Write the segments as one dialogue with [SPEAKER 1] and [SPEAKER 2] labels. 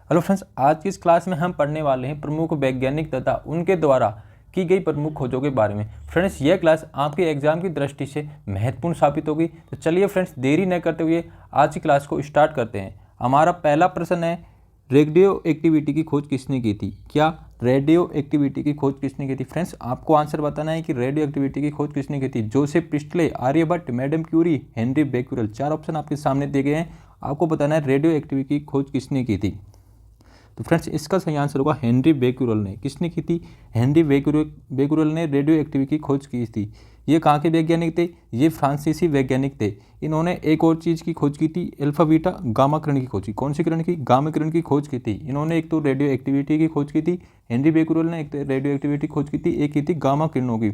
[SPEAKER 1] Hello friends, आज की इस क्लास में हम पढ़ने वाले हैं प्रमुख वैज्ञानिक तथा उनके द्वारा की गई प्रमुख खोजों के बारे में। फ्रेंड्स, यह क्लास आपके एग्जाम की दृष्टि से महत्वपूर्ण साबित होगी। तो चलिए फ्रेंड्स, देरी न करते हुए आज की क्लास को स्टार्ट करते हैं। हमारा पहला प्रश्न है, रेडियो एक्टिविटी की खोज किसने की थी? क्या रेडियो एक्टिविटी की खोज किसने की थी? फ्रेंड्स, आपको आंसर बताना है कि रेडियो एक्टिविटी की खोज किसने की थी। Joseph Priestley, Aryabhatta, madam Curie, Henri Becquerel. 4 option आपके सामने दिए गए हैं। आपको बताना है रेडियो एक्टिविटी की खोज किसने की थी। तो फ्रेंड्स, इसका सही आंसर होगा हेनरी बेक्यूरेल ने। किसने की थी? हेनरी बेक्यूरेल ने रेडियो एक्टिविटी की खोज की थी। ये कहाँ के वैज्ञानिक थे? ये फ्रांसीसी वैज्ञानिक थे। इन्होंने एक और चीज़ की खोज की थी, अल्फा बीटा गामा किरण की खोज की। कौन सी किरण की? गामा किरण की खोज की थी। इन्होंने एक तो रेडियो एक्टिविटी की खोज की थी, हेनरी बेक्यूरेल ने एक तो रेडियो एक्टिविटी खोज की थी, एक की थी गामा किरणों की।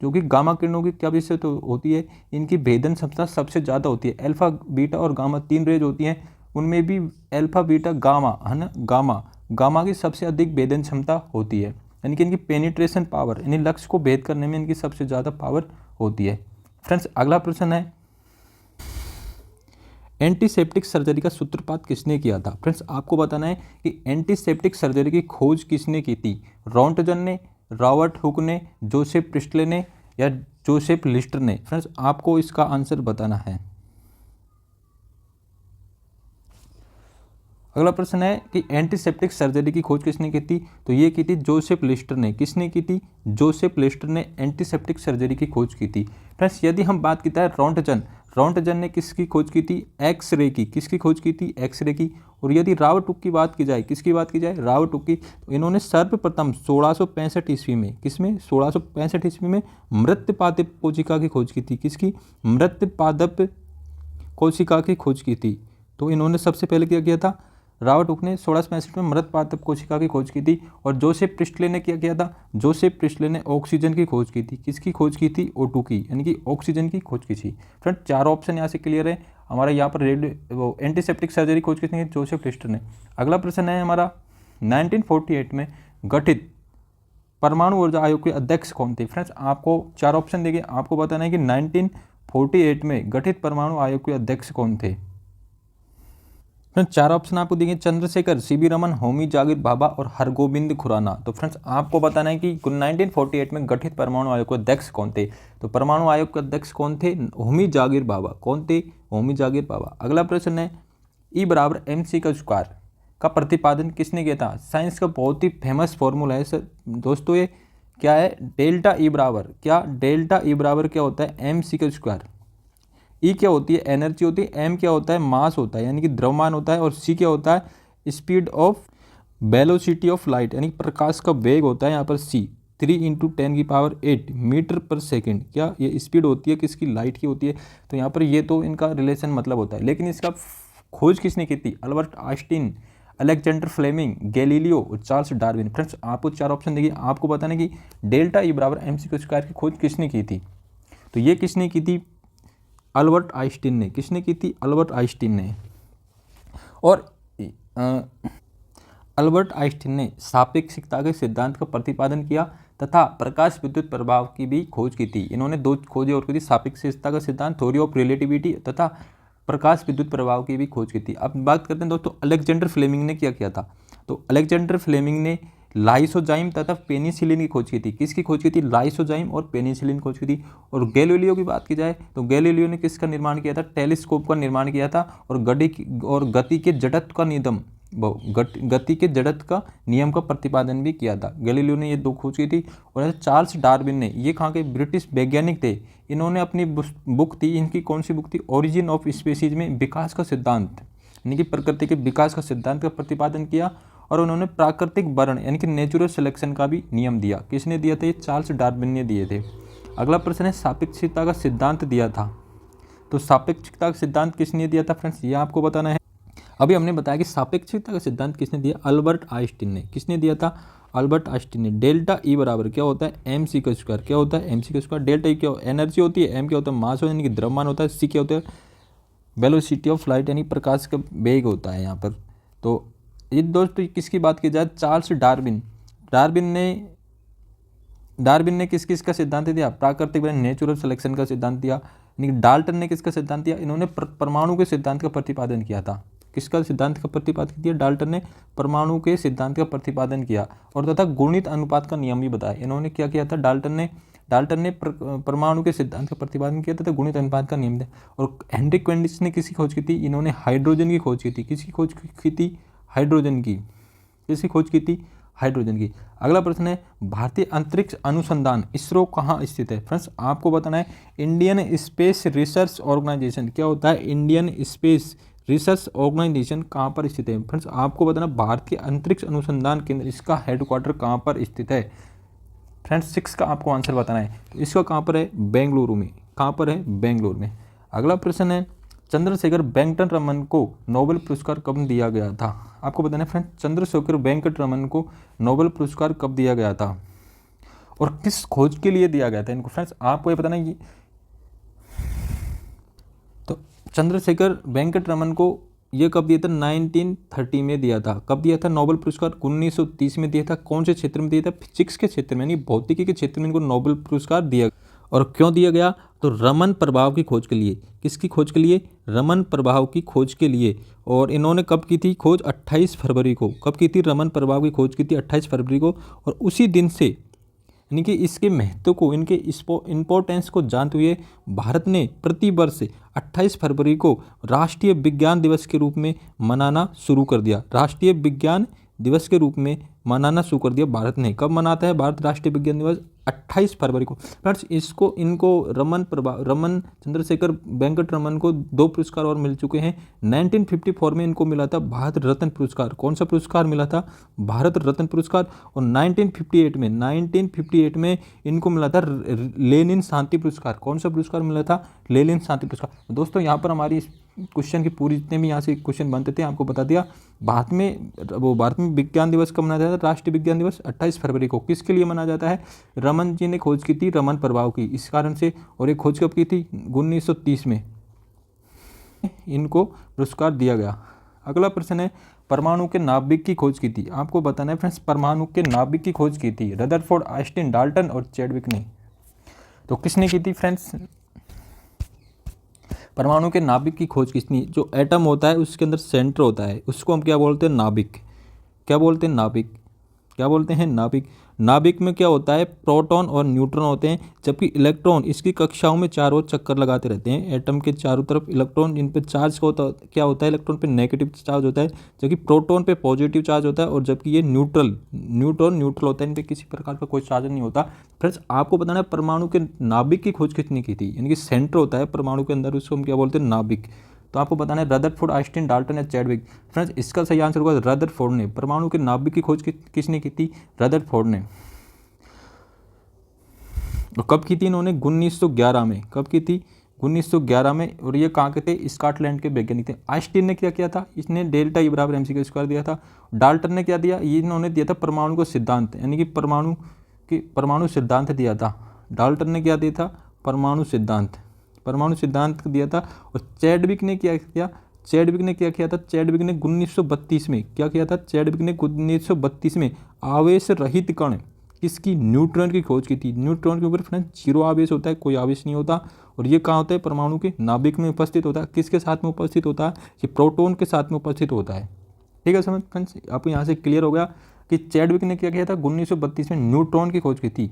[SPEAKER 1] जो कि गामा किरणों की क्या विषय तो होती है, इनकी भेदन क्षमता सबसे ज़्यादा होती है। अल्फा बीटा और गामा 3 रेज होती हैं, उनमें भी अल्फा बीटा गामा है ना, गामा की सबसे अधिक भेदन क्षमता होती है। यानी कि इनकी पेनिट्रेशन पावर, यानी लक्ष्य को भेद करने में इनकी सबसे ज़्यादा पावर होती है। फ्रेंड्स, अगला प्रश्न है, एंटीसेप्टिक सर्जरी का सूत्रपात किसने किया था? फ्रेंड्स, आपको बताना है कि एंटीसेप्टिक सर्जरी की खोज किसने की थी। रोंटगन ने, रॉबर्ट हुक ने, जोसेफ प्रिस्टले ने या जोसेफ लिस्टर ने? फ्रेंड्स, आपको इसका आंसर बताना है। अगला प्रश्न है कि एंटीसेप्टिक सर्जरी की खोज किसने की थी? तो ये की थी जोसेफ लिस्टर ने। किसने की थी? जोसेफ लिस्टर ने एंटीसेप्टिक सर्जरी की खोज की थी। फ्रेंड्स, यदि हम बात की है रोंटगन ने किसकी खोज की थी? एक्सरे की। किसकी खोज की थी? एक्सरे की। और यदि रॉबर्ट हुक की बात की जाए, किसकी बात की जाए? रॉबर्ट हुक की। तो इन्होंने सर्वप्रथम 1665 ईस्वी में, किसमें? 1665 ईस्वी में मृत पादप कोशिका की खोज की थी। किसकी? मृत पादप कोशिका की खोज की थी। तो इन्होंने सबसे पहले क्या किया था? रॉबर्ट हुक ने 1665 में मृत पादप कोशिका की खोज की थी। और जोसेफ प्रिस्टले ने क्या किया था? जोसेफ प्रिस्टले ने ऑक्सीजन की खोज की थी। किसकी खोज की थी? O2 की, यानी कि ऑक्सीजन की खोज की थी। फ्रेंड, 4 ऑप्शन यहाँ से क्लियर है। हमारा यहाँ पर एंटीसेप्टिक सर्जरी खोज किसने की? जोसेफ प्रिस्टले ने। अगला प्रश्न है हमारा, 1948 में गठित परमाणु ऊर्जा आयोग के अध्यक्ष कौन थे? फ्रेंड्स, आपको 4 ऑप्शन देंगे। आपको बताना है कि 1948 में गठित परमाणु आयोग के अध्यक्ष कौन थे। फ्रेंड्स, 4 ऑप्शन आपको देंगे, चंद्रशेखर, सीवी रमन, होमी जागिर भाभा और हरगोविंद खुराना। तो फ्रेंड्स, आपको बताना है कि 1948 में गठित परमाणु आयोग के अध्यक्ष कौन थे। तो परमाणु आयोग के अध्यक्ष कौन थे? होमी जागिर भाभा। कौन थे? होमी जागिर भाभा। अगला प्रश्न है, E = MC² का प्रतिपादन किसने किया था? साइंस का बहुत ही फेमस फॉर्मूला है सर दोस्तों, ये क्या है? डेल्टा E बराबर क्या? डेल्टा E बराबर क्या होता है? MC²। ई क्या होती है? एनर्जी होती है। एम क्या होता है? मास होता है, यानी कि द्रव्यमान होता है। और सी क्या होता है? Speed of velocity of light, यानी प्रकाश का वेग होता है यहाँ पर सी। 3 × 10⁸ मीटर पर सेकेंड, क्या ये स्पीड होती है? किसकी? लाइट की होती है। तो यहाँ पर ये तो इनका रिलेशन मतलब होता है। लेकिन इसका खोज किसने की थी? Albert Einstein, Alexander Fleming, Galileo और चार्ल्स डार्विन। फ्रेंड्स, आपको 4 ऑप्शन देंगे। आपको बताना कि डेल्टा E = MC² की खोज किसने की थी। तो ये किसने की थी? अल्बर्ट आइंस्टीन ने। किसने की थी? अल्बर्ट आइंस्टीन ने। और अल्बर्ट आइंस्टीन ने सापेक्षिकता के सिद्धांत का प्रतिपादन किया तथा प्रकाश विद्युत प्रभाव की भी खोज की थी। इन्होंने 2 खोजें और की थी, सापेक्षिकता का सिद्धांत, थ्योरी ऑफ रिलेटिविटी, तथा प्रकाश विद्युत प्रभाव की भी खोज की थी। अब बात करते हैं दोस्तों, अलेक्जेंडर फ्लेमिंग ने क्या किया था। तो अलेक्जेंडर फ्लेमिंग ने लाइसोजाइम तथा पेनिसिलिन की खोज की थी। किसकी खोज की थी? लाइसोजाइम और पेनिसिलिन खोज की थी। और गैलीलियो की बात की जाए तो गैलीलियो ने किसका निर्माण किया था? टेलीस्कोप का निर्माण किया था। और गति के जड़त्व का नियम, गति के जड़त्व का नियम का प्रतिपादन भी किया था। गैलीलियो ने ये 2 खोज की थी। और चार्ल्स डार्विन ने, ये कहाँ के? ब्रिटिश वैज्ञानिक थे। इन्होंने अपनी बुक थी, इनकी कौन सी बुक थी? ओरिजिन ऑफ स्पीसीज में विकास का सिद्धांत, यानी कि प्रकृति के विकास का सिद्धांत का प्रतिपादन किया। और उन्होंने प्राकृतिक वर्ण, यानी कि नेचुरल सिलेक्शन का भी नियम दिया। किसने दिया था? ये चार्ल्स डार्विन ने दिए थे। अगला प्रश्न है, सापेक्षिकता का सिद्धांत दिया था। तो सापेक्षिकता का सिद्धांत किसने दिया था? फ्रेंड्स, ये आपको बताना है। अभी हमने बताया कि सापेक्षिकता का सिद्धांत किसने दिया? अल्बर्ट आइंस्टीन ने। किसने दिया था? अल्बर्ट आइंस्टीन ने। डेल्टा E बराबर क्या होता है? MC²। क्या होता है? MC²। डेल्टा E क्या एनर्जी होती है, एम क्या होता है? मास, यानी कि द्रव्यमान होता है, सी क्या होता है? वेलोसिटी ऑफ लाइट, यानी प्रकाश का वेग होता है यहाँ पर। तो ये दोस्तों किसकी बात की जाए? Charles Darwin. डार्विन ने किस किस का सिद्धांत दिया? प्राकृतिक वर्ण, नेचुरल सिलेक्शन का सिद्धांत दिया। यानी डाल्टन ने किसका सिद्धांत दिया? इन्होंने परमाणु के सिद्धांत का प्रतिपादन किया था। किसका सिद्धांत का प्रतिपादन किया? डाल्टन ने परमाणु के सिद्धांत का प्रतिपादन किया और तथा गुणित अनुपात का नियम भी बताया। इन्होंने क्या किया था? डाल्टन ने परमाणु के सिद्धांत का प्रतिपादन किया तथा गुणित अनुपात का नियम दिया। और हेनरी कैवेंडिश ने किसकी खोज की थी? इन्होंने हाइड्रोजन की खोज की थी। किसकी खोज की थी? हाइड्रोजन की। किसकी खोज की थी? हाइड्रोजन की। अगला प्रश्न है, भारतीय अंतरिक्ष अनुसंधान इसरो कहाँ स्थित है? फ्रेंड्स आपको बताना है इंडियन स्पेस रिसर्च ऑर्गेनाइजेशन। क्या होता है? इंडियन स्पेस रिसर्च ऑर्गेनाइजेशन कहाँ पर स्थित है? फ्रेंड्स आपको बताना भारतीय अंतरिक्ष अनुसंधान केंद्र, इसका हेडक्वार्टर कहाँ पर स्थित है? फ्रेंड्स 6 का आपको आंसर बताना है। तो इसका कहाँ पर है? बेंगलुरु में। कहाँ पर है? बेंगलुरु में। अगला प्रश्न है, चंद्रशेखर वेंकट रमन को नोबेल पुरस्कार कब दिया गया था? आपको बताना है फ्रेंड्स चंद्रशेखर वेंकट रमन को नोबेल पुरस्कार कब दिया गया था और किस खोज के लिए दिया गया था इनको? फ्रेंड्स आपको ये बताना है। तो चंद्रशेखर वेंकट रमन को ये कब दिया था? 1930 में दिया था। कब दिया था नोबेल पुरस्कार? 1930 में दिया था। कौन से क्षेत्र में दिया था? फिजिक्स के क्षेत्र में, यानी भौतिकी के क्षेत्र में इनको नोबेल पुरस्कार दिया। और क्यों दिया गया? तो रमन प्रभाव की खोज के लिए। किसकी खोज के लिए? रमन प्रभाव की खोज के लिए। और इन्होंने कब की थी खोज? 28 फरवरी को। कब की थी? रमन प्रभाव की खोज की थी 28 फरवरी को। और उसी दिन से, यानी कि इसके महत्व को, इनके इम्पोर्टेंस को जानते हुए भारत ने प्रति वर्ष 28 फरवरी को राष्ट्रीय विज्ञान दिवस के रूप में मनाना शुरू कर दिया। राष्ट्रीय विज्ञान दिवस के रूप में मनाना शुरू कर दिया भारत ने। कब मनाता है भारत राष्ट्रीय विज्ञान दिवस? 28 फरवरी को। फ्रेंड्स इनको रमन चंद्रशेखर वेंकट रमन को 2 पुरस्कार और मिल चुके हैं। 1954 में इनको मिला था भारत रत्न पुरस्कार। कौन सा पुरस्कार मिला था? भारत रत्न पुरस्कार। और 1958 में इनको मिला था लेनिन शांति पुरस्कार। कौन सा पुरस्कार मिला था? लेनिन शांति पुरस्कार। दोस्तों यहाँ पर हमारी क्वेश्चन की पूरी जितने भी यहाँ से क्वेश्चन बनते थे आपको बता दिया। भारत में विज्ञान दिवस कब मनाया जाता है? राष्ट्रीय विज्ञान दिवस 28 फरवरी को। किसके लिए मनाया जाता है? रमन जी ने खोज की थी रमन प्रभाव की, इस कारण से। और एक खोज कब की थी? 1930 में इनको पुरस्कार दिया गया। अगला प्रश्न है, परमाणु के नाभिक की खोज की थी। आपको बताना है फ्रेंड्स परमाणु के नाभिक की खोज की थी रदरफोर्ड, ऑस्टिन, डाल्टन और चैडविक ने। तो किसने की थी फ्रेंड्स? परमाणु के नाभिक की खोज किसने? जो एटम होता है उसके अंदर सेंटर होता है, उसको हम क्या बोलते हैं? नाभिक। क्या बोलते हैं? नाभिक। क्या बोलते हैं? नाभिक। नाभिक में क्या होता है? प्रोटॉन और न्यूट्रॉन होते हैं, जबकि इलेक्ट्रॉन इसकी कक्षाओं में चारों ओर चक्कर लगाते रहते हैं। एटम के चारों तरफ इलेक्ट्रॉन, जिन पे चार्ज क्या होता है? इलेक्ट्रॉन पे नेगेटिव चार्ज होता है, जबकि प्रोटॉन पे पॉजिटिव चार्ज होता है। और जबकि ये न्यूट्रॉन न्यूट्रल होता है, इन पे किसी प्रकार का कोई चार्ज नहीं होता। फ्रेंड्स आपको बताना है परमाणु के नाभिक की खोज किसने की थी? यानी कि सेंटर होता है परमाणु के अंदर, उसको हम क्या बोलते हैं? नाभिक। तो आपको बताना है रदरफोर्ड, ऑस्टिन, डाल्टन या चैडविक। फ्रेंड्स इसका सही आंसर होगा रदरफोर्ड ने। परमाणु के नाभिक की खोज किसने की थी? रदरफोर्ड ने। और कब की थी इन्होंने? 1911 में। कब की थी? 1911 में। और ये कहाँ के थे? स्कॉटलैंड के वैज्ञानिक थे। ऑस्टिन ने क्या किया था? इसने डेल्टा ई बराबर एम सी का स्क्वायर दिया था। डाल्टन ने क्या दिया? ये इन्होंने दिया था परमाणु को सिद्धांत, यानी कि परमाणु सिद्धांत दिया था। डाल्टन ने क्या दिया था? परमाणु सिद्धांत दिया था। और चैडविक ने क्या किया? चैडविक ने 1932 में क्या किया था? चैडविक ने 1932 में आवेश रहित कण, किसकी? न्यूट्रॉन की खोज की थी। न्यूट्रॉन के ऊपर फ्रेंड्स 0 आवेश होता है, कोई आवेश नहीं होता। और ये कहाँ होता है? परमाणु के नाभिक में उपस्थित होता है। किसके साथ में उपस्थित होता है? ये प्रोटॉन के साथ में उपस्थित होता है। ठीक है समझ फ्रेंड्स? आपको यहाँ से क्लियर हो गया कि चैडविक ने क्या किया था? 1932 में न्यूट्रॉन की खोज की थी।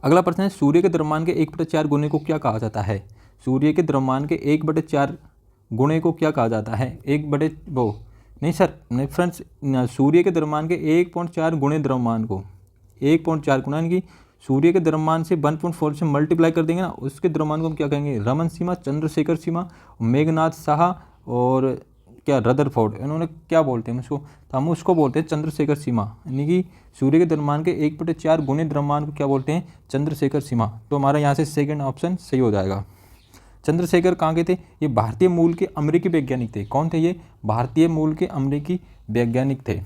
[SPEAKER 1] अगला प्रश्न है, सूर्य के द्रव्यमान के 1/4 गुणे को क्या कहा जाता है? सूर्य के द्रव्यमान के 1/4 गुणे को क्या कहा जाता है? फ्रेंड्स सूर्य के द्रव्यमान के 1.4 गुणे द्रव्यमान को 1.4 गुना, यानी कि सूर्य के द्रव्यमान से 1.4 से मल्टीप्लाई कर देंगे ना, उसके द्रव्यमान को हम क्या कहेंगे? रमन सीमा, चंद्रशेखर सीमा, मेघनाथ साहा और क्या रदरफोर्ड, इन्होंने क्या बोलते हैं उसको? तो हम उसको बोलते हैं चंद्रशेखर सीमा, यानी कि सूर्य के द्रव्यमान के 1/4 गुणे द्रव्यमान को क्या बोलते हैं? चंद्रशेखर सीमा। तो हमारा यहाँ से सेकंड ऑप्शन सही हो जाएगा। चंद्रशेखर कहाँ के थे? ये भारतीय मूल के अमेरिकी वैज्ञानिक थे। कौन थे ये? भारतीय मूल के अमेरिकी वैज्ञानिक थे।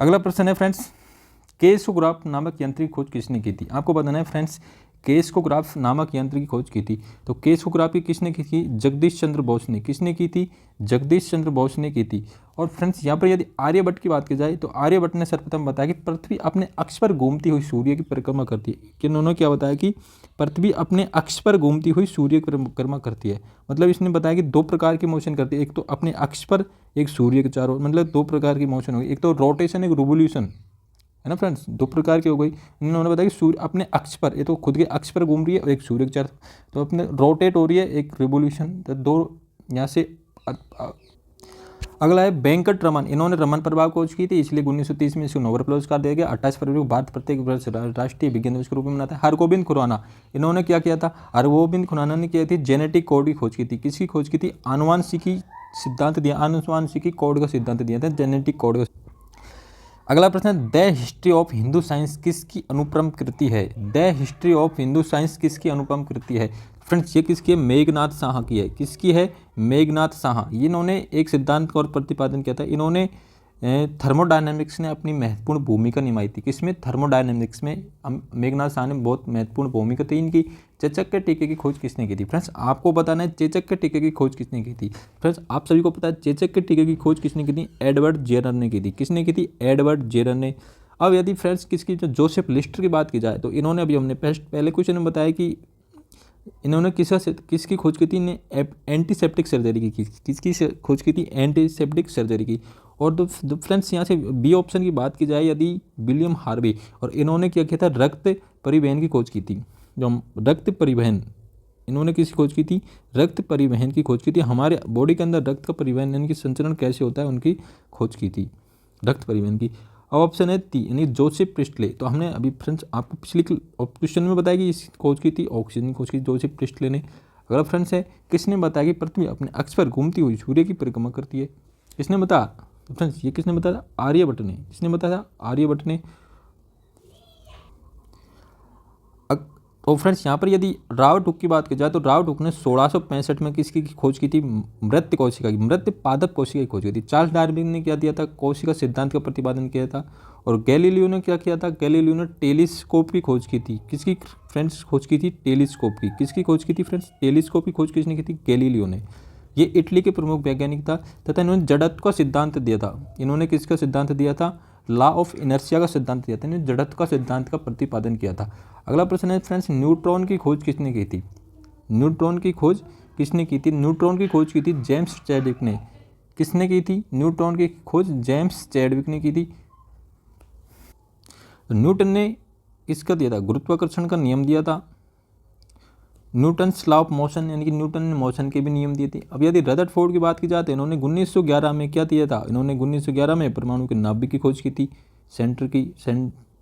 [SPEAKER 1] अगला प्रश्न है फ्रेंड्स, केसोग्राफ नामक यंत्र की खोज किसने की थी? आपको बताना है फ्रेंड्स केसोग्राफ नामक यंत्र की खोज की थी। तो केसोग्राफी किसने की थी? जगदीश चंद्र बोस ने। किसने की थी? जगदीश चंद्र बोस ने की थी। और फ्रेंड्स यहाँ पर यदि आर्यभट्ट की बात की जाए तो आर्यभट्ट ने सर्वप्रथम बताया कि पृथ्वी अपने अक्ष पर घूमती हुई सूर्य की परिक्रमा करती है। कि उन्होंने क्या बताया कि पृथ्वी अपने अक्ष पर घूमती हुई सूर्य की परिक्रमा करती है। मतलब इसने बताया कि दो प्रकार की मोशन करती है, एक तो अपने अक्ष पर, एक सूर्य के चारों, मतलब दो प्रकार की मोशन होगी, एक तो रोटेशन, एक रिवोल्यूशन, है ना फ्रेंड्स, दो प्रकार की हो गई। इन्होंने बताया कि सूर्य अपने अक्ष पर, ये तो खुद के अक्ष पर घूम रही है, और एक सूर्य के चार, तो अपने रोटेट हो रही है, एक रिवोल्यूशन, तो दो यहाँ से। अगला है वेंकट रमन, इन्होंने रमन प्रभाव खोज की थी, इसलिए 1930 में इसको नोबेल पुरस्कार दिया गया। 28 फरवरी को भारत प्रत्येक वर्ष राष्ट्रीय विज्ञान दिवस के रूप में मनाता है। हरगोबिंद खुराना, इन्होंने क्या किया था, हरगोबिंद खुराना ने किया थी जेनेटिक कोड की खोज की थी। किसकी खोज की थी, आनुवांशिकी सिद्धांत दिया, आनुवांशिकी कोड का सिद्धांत दिया था, जेनेटिक कोड का। अगला प्रश्न है the history of Hindu science किसकी अनुपम कृति है। The history of Hindu science किसकी अनुपम कृति है। फ्रेंड्स ये किसकी है, मेघनाथ साहा की है। किसकी है, मेघनाथ साहा। इन्होंने एक सिद्धांत का और प्रतिपादन किया था। इन्होंने थर्मोडायनेमिक्स ने अपनी महत्वपूर्ण भूमिका निभाई थी। किसमें, थर्मोडायनेमिक्स में मेघनाथ साहा ने बहुत महत्वपूर्ण भूमिका थी इनकी। चेचक के टीके की खोज किसने की थी। फ्रेंड्स आपको बताना है चेचक के टीके की खोज किसने की थी। फ्रेंड्स आप सभी को पता है चेचक के टीके की खोज किसने की थी, एडवर्ड जेरर ने की थी। किसने की थी, एडवर्ड जेरर ने। अब यदि फ्रेंड्स किसकी, जो जोसेफ लिस्टर की बात की जाए तो इन्होंने, अभी हमने पहले क्वेश्चन में बताया कि इन्होंने किसकी खोज की थी, एंटीसेप्टिक सर्जरी की। किसकी खोज की थी, एंटीसेप्टिक सर्जरी की। और तो फ्रेंड्स यहाँ से बी ऑप्शन की बात की जाए यदि, विलियम हार्वे, और इन्होंने क्या किया था, रक्त परिवहन की खोज की थी। जो रक्त परिवहन, इन्होंने किसकी खोज की थी, रक्त परिवहन की खोज की थी। हमारे बॉडी के अंदर रक्त का परिवहन यानी कि संचरण कैसे होता है, उनकी खोज की थी, रक्त परिवहन की। अब ऑप्शन है यानी जोसेफ प्रिस्टले। तो हमने अभी फ्रेंड्स आपको पिछले क्वेश्चन में बताया कि इस खोज की थी, ऑक्सीजन की खोज की जोसेफ प्रिस्टले ने। अगला फ्रेंड्स है किसने बताया कि पृथ्वी अपने अक्ष पर घूमती हुई सूर्य की परिक्रमा करती है। किसने बताया, तो फ्रेंड्स ये किसने बताया था, आर्यभट्ट ने। किसने बताया था, आर्यभट्ट ने। तो फ्रेंड्स यहाँ पर यदि राबर्ट हुक की बात की जाए तो राबर्ट हुक ने 1665 में किसकी खोज की थी, मृत कोशिका की, मृत पादप कोशिका की खोज की थी। चार्ल्स डार्विन ने क्या दिया था, कोशिका सिद्धांत का प्रतिपादन किया था। और गैलीलियो ने क्या किया था, गैलीलियो ने टेलीस्कोप की खोज की थी। किसकी फ्रेंड्स खोज की थी, टेलीस्कोप की। किसकी खोज की थी फ्रेंड्स, टेलीस्कोप की खोज किसने की थी, गैलीलियो ने। ये इटली के प्रमुख वैज्ञानिक था तथा इन्होंने जड़त्व का सिद्धांत दिया था। इन्होंने किसका सिद्धांत दिया था, लॉ ऑफ इनर्शिया का सिद्धांत दिया था। इन्होंने जड़त्व का सिद्धांत का प्रतिपादन किया था। अगला प्रश्न है फ्रेंड्स, न्यूट्रॉन की खोज किसने की थी। न्यूट्रॉन की खोज किसने की थी, न्यूट्रॉन की खोज की थी जेम्स चैडविक ने। किसने की थी, न्यूट्रॉन की खोज जेम्स चैडविक ने की थी। न्यूटन ने किसका दिया था, गुरुत्वाकर्षण का नियम दिया था। न्यूटन्स लॉ ऑफ मोशन यानी कि न्यूटन ने मोशन के भी नियम दिए थे। अब यदि रदरफोर्ड की बात की जाए तो इन्होंने 1911 में क्या दिया था, इन्होंने 1911 में परमाणु के नाभिक की खोज की थी,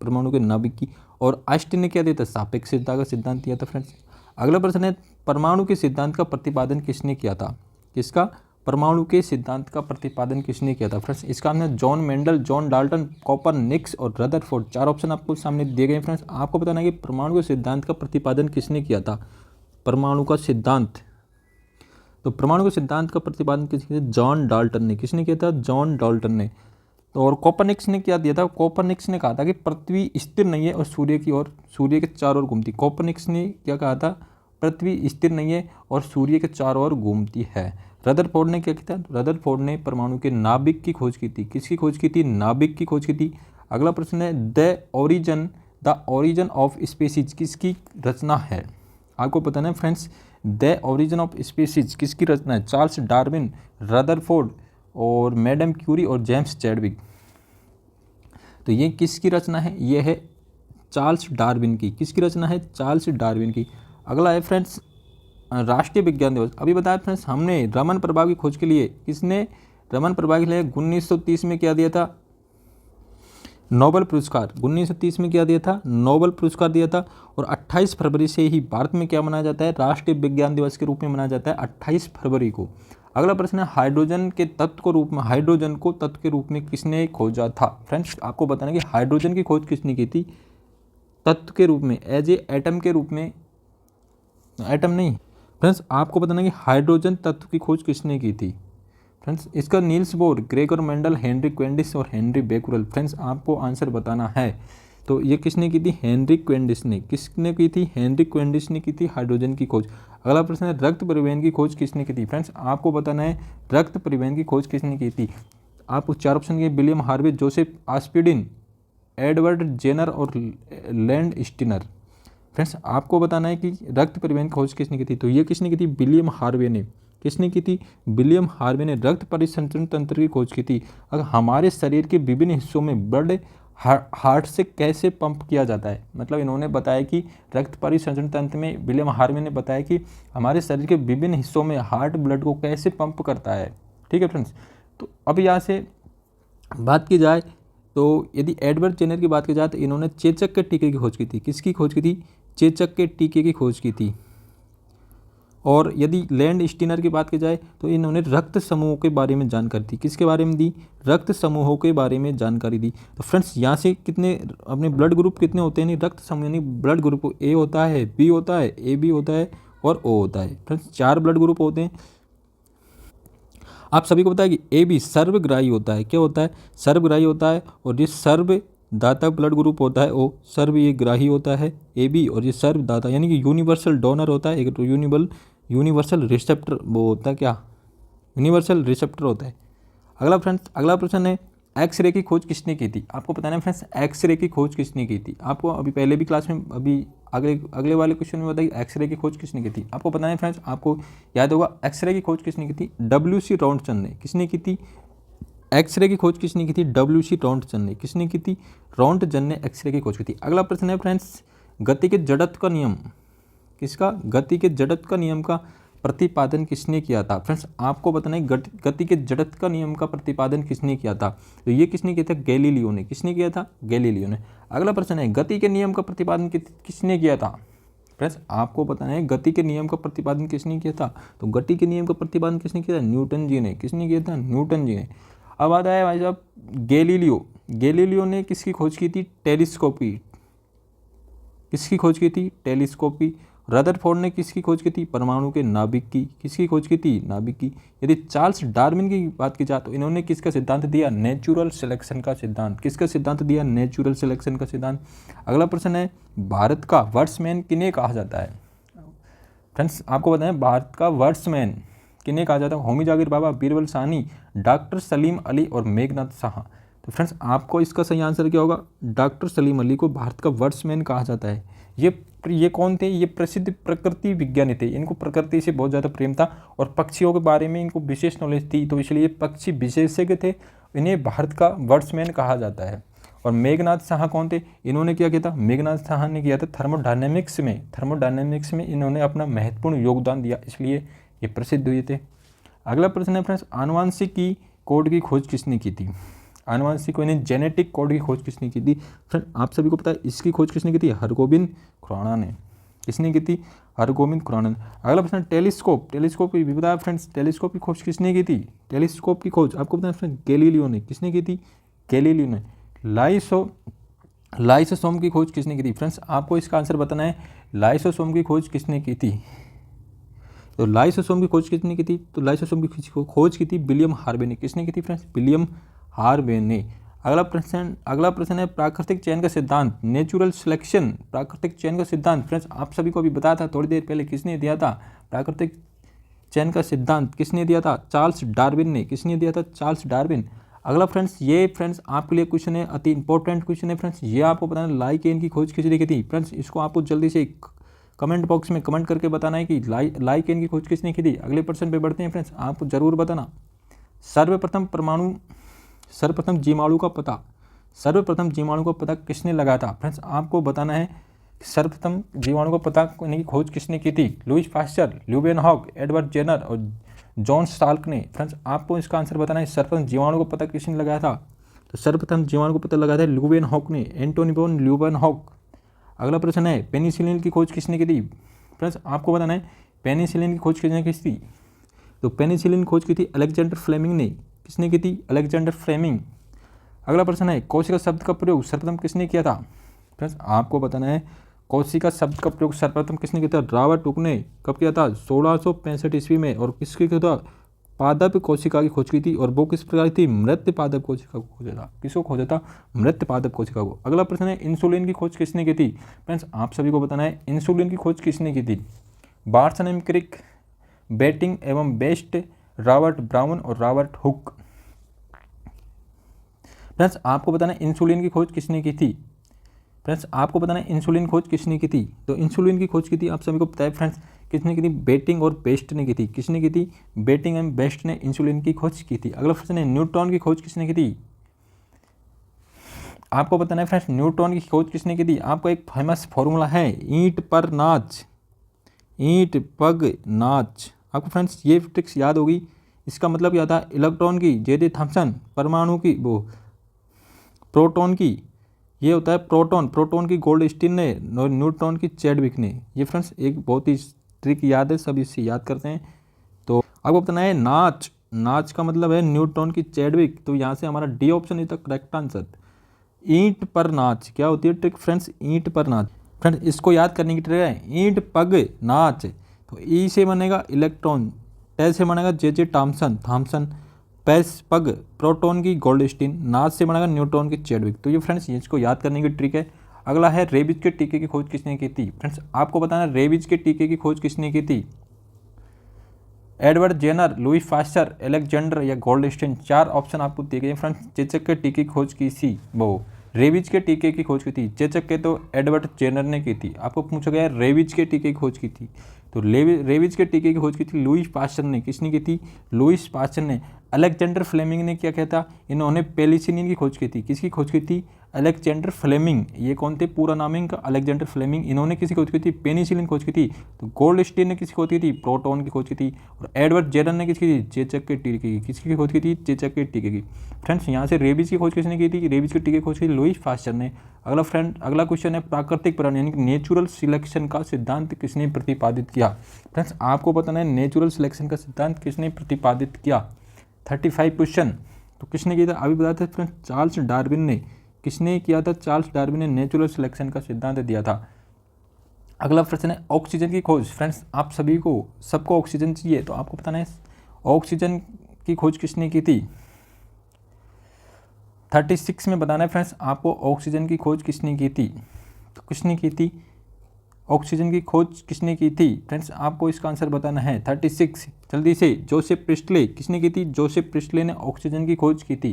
[SPEAKER 1] परमाणु के नाभिक की। और आइंस्टीन ने क्या दिया था, सापेक्षता का सिद्धांत दिया था फ्रेंड्स। अगला प्रश्न है परमाणु के सिद्धांत का प्रतिपादन किसने किया था। किसका, परमाणु के सिद्धांत का प्रतिपादन किसने किया था फ्रेंड्स। इसका हमने John Mendel, John Dalton, Copernicus और रदरफोर्ड, चार ऑप्शन आपको सामने दिए गए फ्रेंड्स। आपको बताना है कि परमाणु के सिद्धांत का प्रतिपादन किसने किया था, परमाणु का सिद्धांत। तो परमाणु के सिद्धांत का प्रतिपादन किसने, जॉन डाल्टन ने। किसने किया था, जॉन डाल्टन ने। तो और कॉपरनिकस ने क्या दिया था, कॉपरनिकस ने कहा था कि पृथ्वी स्थिर नहीं है और सूर्य की ओर, सूर्य के चारों ओर घूमती। कॉपरनिकस ने क्या कहा था, पृथ्वी स्थिर नहीं है और सूर्य के चारों ओर घूमती है। रदरफोर्ड ने क्या किया था, रदरफोर्ड ने परमाणु के नाभिक की खोज की थी। किसकी खोज की थी, नाभिक की खोज की थी। अगला प्रश्न है द ओरिजिन ऑफ स्पीसीज किसकी रचना है। आपको पता है friends, the origin of species किसकी रचना है, चार्ल्स डार्विन, रदरफोर्ड और मैडम क्यूरी और जेम्स चैडविक। तो ये किसकी रचना है, ये है चार्ल्स डार्विन की। किसकी रचना है, चार्ल्स डार्विन की। अगला है फ्रेंड्स राष्ट्रीय विज्ञान दिवस। अभी बताया फ्रेंड्स हमने रमन प्रभाव की खोज के लिए, किसने रमन प्रभाव के लिए 1930 में क्या दिया था, नोबेल पुरस्कार। 1930 में क्या दिया था, नोबेल पुरस्कार दिया था। और 28 फरवरी से ही भारत में क्या मनाया जाता है, राष्ट्रीय विज्ञान दिवस के रूप में मनाया जाता है 28 फरवरी को। अगला प्रश्न है हाइड्रोजन के तत्व के रूप में, हाइड्रोजन को तत्व के रूप में किसने खोजा था। फ्रेंड्स आपको बताना कि हाइड्रोजन की खोज किसने की थी, तत्व के रूप में, एज ए एटम के रूप में, एटम नहीं फ्रेंड्स, आपको बताना कि हाइड्रोजन तत्व की खोज किसने की थी। फ्रेंड्स इसका Niels Bohr, Gregor Mendel, Henry Cavendish और हेनरी बेकुरल। फ्रेंड्स आपको आंसर बताना है। तो ये किसने की थी, हेनरी क्वेंडिस ने। किसने की थी, हेनरी क्वेंडिस ने की थी हाइड्रोजन की खोज। अगला प्रश्न है रक्त परिवहन की खोज किसने की थी। फ्रेंड्स आपको बताना है रक्त परिवहन की खोज किसने की थी। आपको 4 ऑप्शन दिए, William Harvey, Joseph Aspdin, Edward Jenner और लैंड स्टिनर। फ्रेंड्स आपको बताना है कि रक्त परिवहन की खोज किसने की थी, तो ये किसने की थी, विलियम हार्वे ने। किसने की थी, विलियम हार्वे ने रक्त परिसंचरण तंत्र की खोज की थी। अगर हमारे शरीर के विभिन्न हिस्सों में ब्लड हार्ट से कैसे पंप किया जाता है, मतलब इन्होंने बताया कि रक्त परिसंचरण तंत्र में विलियम हार्वे ने बताया कि हमारे शरीर के विभिन्न हिस्सों में हार्ट ब्लड को कैसे पंप करता है। ठीक है फ्रेंड्स, तो अब यहाँ से बात की जाए तो यदि एडवर्ड जेनर की बात की जाए तो इन्होंने चेचक के टीके की खोज की थी। किसकी खोज की थी, चेचक के टीके की खोज की थी। और यदि लैंड स्टिनर की बात की जाए तो इन्होंने रक्त समूहों के बारे में जानकारी दी। किसके बारे में दी, रक्त समूहों के बारे में जानकारी दी। तो फ्रेंड्स यहाँ से कितने अपने ब्लड ग्रुप कितने होते हैं, नहीं रक्त समूह यानी ब्लड ग्रुप ए होता है, बी होता है, ए बी होता है और ओ होता है। फ्रेंड्स 4 ब्लड ग्रुप होते हैं। आप सभी को पता है कि ए बी सर्वग्राही होता है। क्या होता है, सर्वग्राही होता है। और ये सर्वदाता ब्लड ग्रुप होता है ओ, सर्व ये ग्राही होता है ए बी, और ये सर्वदाता यानी कि यूनिवर्सल डोनर होता है। एक तो यूनिवर्सल रिसेप्टर वो होता है, क्या यूनिवर्सल रिसेप्टर होता है। अगला फ्रेंड्स, अगला प्रश्न है एक्सरे की खोज किसने की थी। आपको बताना है फ्रेंड्स एक्सरे की खोज किसने की थी। आपको अभी पहले भी क्लास में अभी अगले वाले क्वेश्चन में बताइए एक्सरे की खोज किसने की थी। आपको बताना है फ्रेंड्स, आपको याद होगा एक्सरे की खोज किसने की थी, WC रॉन्टसन ने। किसने की थी, एक्सरे की खोज किसने की थी, WC रॉन्टसन ने। किसने की थी, रॉन्टसन ने एक्सरे की खोज की थी। अगला प्रश्न है फ्रेंड्स गति के जड़त्व का नियम, किसका, गति के जड़त्व का नियम का प्रतिपादन किसने किया था। फ्रेंड्स आपको बताना है गति के जड़त्व का नियम का प्रतिपादन किसने किया था, तो ये किसने किया था, गैलीलियो ने। किसने किया था, गैलीलियो ने। अगला प्रश्न है गति के नियम का प्रतिपादन किसने किया था। फ्रेंड्स आपको बताना है गति के नियम का प्रतिपादन किसने किया था, तो गति के नियम का प्रतिपादन किसने किया था, न्यूटन जी ने। किसने किया था, न्यूटन जी ने। अब आता है भाई साहब गैलीलियो। गैलीलियो ने किसकी खोज की थी, टेलीस्कोपी। किसकी खोज की थी, टेलीस्कोपी। रदरफोर्ड ने किसकी खोज की थी, परमाणु के नाभिक की। किसकी खोज की थी, नाभिक की। यदि चार्ल्स डार्विन की बात की जाए तो इन्होंने किसका सिद्धांत दिया, नेचुरल सिलेक्शन का सिद्धांत। किसका सिद्धांत दिया, नेचुरल सिलेक्शन का सिद्धांत। अगला प्रश्न है भारत का वर्ड्समैन किन्हें कहा जाता है। फ्रेंड्स आपको बताएं भारत का वर्ड्समैन किन्हें कहा जाता है, होमी जाकिर बाबा, बीरबल साहनी, डॉक्टर सलीम अली और मेघनाथ साहा। तो फ्रेंड्स आपको इसका सही आंसर क्या होगा, डॉक्टर सलीम अली को भारत का वर्ड्समैन कहा जाता है। ये कौन थे, ये प्रसिद्ध प्रकृति विज्ञानी थे। इनको प्रकृति से बहुत ज़्यादा प्रेम था और पक्षियों के बारे में इनको विशेष नॉलेज थी, तो इसलिए पक्षी विशेषज्ञ थे। इन्हें भारत का वर्ड्समैन कहा जाता है। और मेघनाथ साहा कौन थे, इन्होंने क्या किया था, मेघनाथ साहा ने किया था थर्मोडायनेमिक्स में इन्होंने अपना महत्वपूर्ण योगदान दिया, इसलिए ये प्रसिद्ध हुए थे। अगला प्रश्न है फ्रेंड्स आनुवांशिकी कोड की खोज किसने की थी। आनुवांशिक यानी जेनेटिक कोड की खोज किसने की थी। फ्रेंड आप सभी को पता है इसकी खोज किसने की थी, हरगोबिंद खुराना ने। किसने की थी, हरगोबिंद खुराना ने। अगला प्रश्न टेलीस्कोप भी बताया फ्रेंड्स, टेलीस्कोप की खोज किसने की थी, टेलीस्कोप की खोज आपको पता है फ्रेंड गैलीलियो ने। किसने की थी, गैलीलियो ने। लाइसोसोम की खोज किसने की थी। फ्रेंड्स आपको इसका आंसर बताना है लाइसोसोम की खोज किसने की थी। तो लाइसोसोम की खोज किसने की थी, तो लाइसोसोम की खोज की थी विलियम हार्वे ने। किसने की थी फ्रेंड्स, विलियम हार्वे ने। अगला प्रश्न है प्राकृतिक चयन का सिद्धांत, नेचुरल सिलेक्शन, प्राकृतिक चयन का सिद्धांत। फ्रेंड्स आप सभी को अभी बताया था थोड़ी देर पहले, किसने दिया था प्राकृतिक चयन का सिद्धांत, किसने दिया था, चार्ल्स डार्विन ने। किसने दिया था, चार्ल्स डार्विन। अगला फ्रेंड्स ये फ्रेंड्स आपके लिए क्वेश्चन है, अति इंपॉर्टेंट क्वेश्चन है फ्रेंड्स। ये आपको बताना लाइकेन की खोज किसने की थी। फ्रेंड्स इसको आपको जल्दी से कमेंट बॉक्स में कमेंट करके बताना है कि लाइकेन की खोज किसने की थी। अगले प्रश्न पे बढ़ते हैं फ्रेंड्स, आपको जरूर बताना सर्वप्रथम जीवाणु का पता किसने लगाया था। फ्रेंड्स आपको बताना है सर्वप्रथम जीवाणु का पता की खोज किसने की थी, Louis Pasteur, Leeuwenhoek, Edward Jenner और जॉन साल्क ने। फ्रेंड्स आपको इसका आंसर बताना है सर्वप्रथम जीवाणु को पता किसने लगाया था, तो सर्वप्रथम जीवाणु को पता लगाया था ल्यूवेनहॉक ने, एंटोनी वॉन ल्यूवेनहॉक। अगला प्रश्न है पेनिसिलिन की खोज किसने की थी। फ्रेंड्स आपको बताना है पेनिसिलिन की खोज किसने की थी, तो पेनिसिलिन खोज की थी अलेक्जेंडर फ्लेमिंग ने। किसने की थी, अलेक्जेंडर फ्लेमिंग। अगला प्रश्न है कोशिका शब्द का प्रयोग सर्वप्रथम किसने किया था। फ्रेंड्स आपको बताना है कोशिका शब्द का प्रयोग सर्वप्रथम किसने किया था, रॉबर्ट हुक ने। कब किया था, 1665 ईस्वी में। और किसके किया था, पादप कोशिका की खोज की थी। और वो किस प्रकार थी, मृत पादप कोशिका को खोजा था। किसको खोजा था, मृत पादप कोशिका को। अगला प्रश्न है इंसुलिन की खोज किसने की थी। फ्रेंड्स आप सभी को बताना है इंसुलिन की खोज किसने की थी, बार्सन क्रिक, बेटिंग एवं बेस्ट, रॉबर्ट ब्राउन और रॉबर्ट हुक। फ्रेंड्स आपको बताना है इंसुलिन की खोज किसने की थी। फ्रेंड्स आपको बताना है इंसुलिन खोज किसने की थी। तो इंसुलिन की खोज की थी आप सभी को पता है फ्रेंड्स, किसने की थी, बेटिंग और बेस्ट ने की थी। किसने की थी, बेटिंग एंड बेस्ट ने इंसुलिन की खोज की थी। अगला प्रश्न है न्यूट्रॉन की खोज किसने की थी। आपको बताना है फ्रेंड्स न्यूट्रॉन की खोज किसने की थी। आपको एक फेमस फॉर्मूला है ईंट पर नाच, ईंट पग नाच। आपको फ्रेंड्स ये ट्रिक्स याद होगी। इसका मतलब क्या था, इलेक्ट्रॉन की जे थॉमसन, परमाणु की वो प्रोटॉन की ये होता है प्रोटॉन, प्रोटॉन की गोल्डस्टीन ने और न्यूट्रॉन की चैडविक ने। ये फ्रेंड्स एक बहुत ही ट्रिक याद है, सब इससे याद करते हैं। तो आपको बताना है नाच, नाच का मतलब है न्यूट्रॉन की चैडविक। तो यहाँ से हमारा D option is the correct answer. ईंट पर नाच क्या होती है ट्रिक फ्रेंड्स, ईंट पर नाच। फ्रेंड्स इसको याद करने की ट्रिक है ईंट पग नाच। तो ई से बनेगा इलेक्ट्रॉन, टे से बनेगा जे थॉमसन, थॉमसन, पैस पग प्रोटॉन की गोल्डस्टीन, नाच से बनेगा न्यूट्रॉन की चैडविक। तो ये फ्रेंड्स इसको याद करने की ट्रिक है। अगला है रेबीज के टीके की खोज किसने की थी। फ्रेंड्स आपको बताना है रेबीज के टीके की खोज किसने की थी। Edward Jenner, Louis Pasteur, Alexander या गोल्डस्टीन। चार ऑप्शन आपको दिए गए। फ्रेंड्स चेचक के टीके की खोज की थी वो रेबीज के टीके की खोज की थी। चेचक के तो एडवर्ड जेनर ने की थी। आपको पूछा गया रेबीज के टीके की खोज की थी। तो रेबीज के टीके की खोज की थी लुईस पास्चर ने। किसने की थी, लुईस पास्चर ने। अलेक्जेंडर फ्लेमिंग ने क्या किया था, इन्होंने पेनिसिलिन की खोज की थी। किसकी खोज की थी, अलेक्जेंडर फ्लेमिंग। ये कौन थे, पूरा नाम इनका अलेक्जेंडर फ्लेमिंग। इन्होंने किसी खोज की थी, पेनिसिलिन खोज की थी। तो गोल्डस्टीन ने किसी खोज की थी, प्रोटॉन की खोज की थी। और एडवर्ड जेनर ने किसकी थी, चेचक के टीके की। किसकी खोज की थी, चेचक के टीके की। फ्रेंड्स यहाँ से रेबीज की खोज किसने की थी, रेबीज के टीके की खोज की लुईस पास्चर ने। अगला क्वेश्चन है प्राकृतिक प्राणी यानी कि नेचुरल सिलेक्शन का सिद्धांत किसने प्रतिपादित किया। फ्रेंड्स आपको बताना है नेचुरल सिलेक्शन का सिद्धांत किसने प्रतिपादित किया। 35 क्वेश्चन। तो किसने किया था, अभी बताया था फ्रेंड्स, चार्ल्स डार्विन ने। किसने किया था, चार्ल्स डार्विन ने नेचुरल सिलेक्शन का सिद्धांत दिया था। अगला प्रश्न है ऑक्सीजन की खोज। फ्रेंड्स आप सभी को सबको ऑक्सीजन चाहिए, तो आपको बताना है ऑक्सीजन की खोज किसने की थी। 36 में बताना है फ्रेंड्स आपको ऑक्सीजन की खोज किसने की थी। तो किसने की थी, ऑक्सीजन की खोज किसने की थी। फ्रेंड्स आपको इसका आंसर बताना है 36 जल्दी से। Joseph Presley. किसने की थी, जोसेफ प्रिस्टले ने ऑक्सीजन की खोज की थी।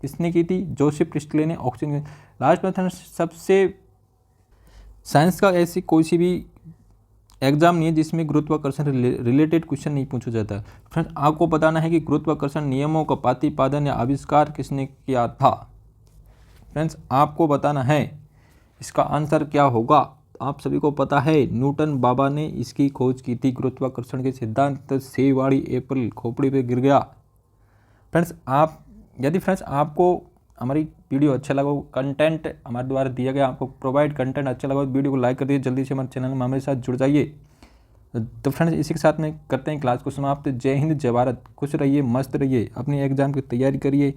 [SPEAKER 1] किसने की थी, जोसेफ प्रिस्टले ने ऑक्सीजन। लास्ट में सबसे साइंस का ऐसी कोई सी भी एग्जाम नहीं है जिसमें गुरुत्वाकर्षण रिलेटेड क्वेश्चन नहीं पूछा जाता है। फ्रेंड्स आपको बताना है कि गुरुत्वाकर्षण नियमों का प्रतिपादन या आविष्कार किसने किया था। फ्रेंड्स आपको बताना है इसका आंसर क्या होगा। आप सभी को पता है न्यूटन बाबा ने इसकी खोज की थी। गुरुत्वाकर्षण के सिद्धांत से वाली एप्पल खोपड़ी पे गिर गया। फ्रेंड्स यदि फ्रेंड्स आपको हमारी वीडियो अच्छा लगा, कंटेंट हमारे द्वारा दिया गया आपको प्रोवाइड कंटेंट अच्छा लगा, वीडियो को लाइक कर दीजिए, जल्दी से हमारे चैनल में हमारे साथ जुड़ जाइए। तो फ्रेंड्स इसी के साथ में करते हैं क्लास को समाप्त। जय हिंद, जय भारत, खुश रहिए, मस्त रहिए, अपनी एग्जाम की तैयारी करिए।